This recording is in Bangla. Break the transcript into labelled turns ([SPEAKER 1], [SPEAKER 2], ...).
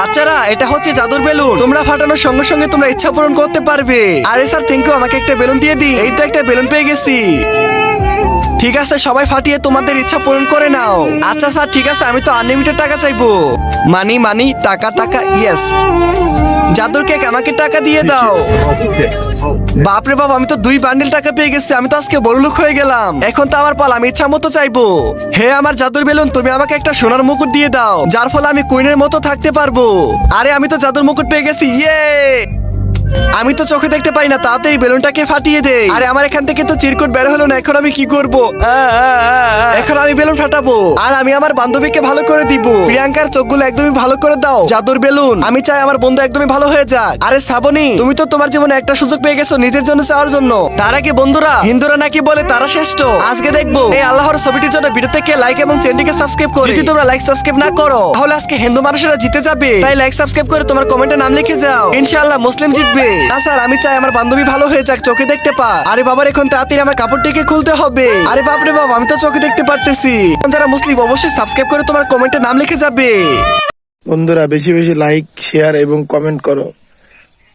[SPEAKER 1] বাচ্চারা এটা হচ্ছে জাদুর বেলুন, তোমরা ফাটানোর সঙ্গে সঙ্গে তোমরা ইচ্ছা পূরণ করতে পারবে। আরে স্যার থ্যাংক ইউ, আমাকে একটা বেলুন দিয়ে দিন। এই তো একটা বেলুন পেয়ে গেছি। ঠিক আছে সবাই ফাটিয়ে তোমাদের ইচ্ছা পূরণ করে নাও। আচ্ছা স্যার ঠিক আছে, আমি তো আনলিমিটেড টাকা চাইবো। মানি মানি টাকা টাকা, ইয়েস। জাদুর কেক আমাকে টাকা দিয়ে দাও। বাপরে বাপ, আমি তো 2 বান্ডিল টাকা পেয়ে গেছি। আমি তো আজকে বড়লোক হয়ে গেলাম। এখন তো আমার পালা, আমি ইচ্ছা মতো চাইবো। হে আমার জাদুর বেলুন, তুমি আমাকে একটা সোনার মুকুট দিয়ে দাও, যার ফলে আমি কুইনের মতো থাকতে পারবো। আরে আমি তো জাদুর মুকুট পেয়ে গেছি, ইয়ে। আমি তো চোখে দেখতে পাই না, তাড়াতাড়ি বেলুনটাকে ফাটিয়ে দে। আরে আমার এখান থেকে তো চিরকুট বের হলো না, এখন আমি কি করব? এখন আমি বেলুন ফাটাবো, আর আমি আমার বান্ধবীকে ভালো করে দিব। প্রিয়াঙ্কার চোখগুলো একদমই ভালো করে দাও। জাদুর বেলুন, আমি চাই আমার বন্ধু একদমই ভালো হয়ে যাক। আরে শ্রাবণী, তুমি তো তোমার জীবনে একটা সুযোগ পেয়ে গেছো নিজের জন্য চাওয়ার জন্য। তার আগে বন্ধুরা, হিন্দুরা নাকি বলে তারা শ্রেষ্ঠ। আজকে দেখবো এই আল্লাহর ছবিটির জন্য ভিডিওতে লাইক এবং চ্যানেলটিকে সাবস্ক্রাইব করো। যদি তোমরা লাইক সাবস্ক্রাইব না করো তাহলে আজকে হিন্দু মানুষেরা জিতে যাবে। তাই লাইক সাবস্ক্রাইব করে তোমার কমেন্টে নাম লিখে যাও, ইনশাআল্লাহ মুসলিম জিতবে। না স্যার, আমি চাই আমার বান্ধবী ভালো হয়ে যাক, চোখে দেখতে পা। আরে বাবার, এখন তাড়াতাড়ি আমার কাপড়টিকে খুলতে হবে। আরে বাপরে বাপ, আমি তো চোখে দেখতে পারতেছি। যারা মুসলিম অবশ্যই সাবস্ক্রাইব করে তোমার কমেন্টে নাম লিখে যাবে।
[SPEAKER 2] বন্ধুরা বেশি বেশি লাইক, শেয়ার এবং কমেন্ট করো।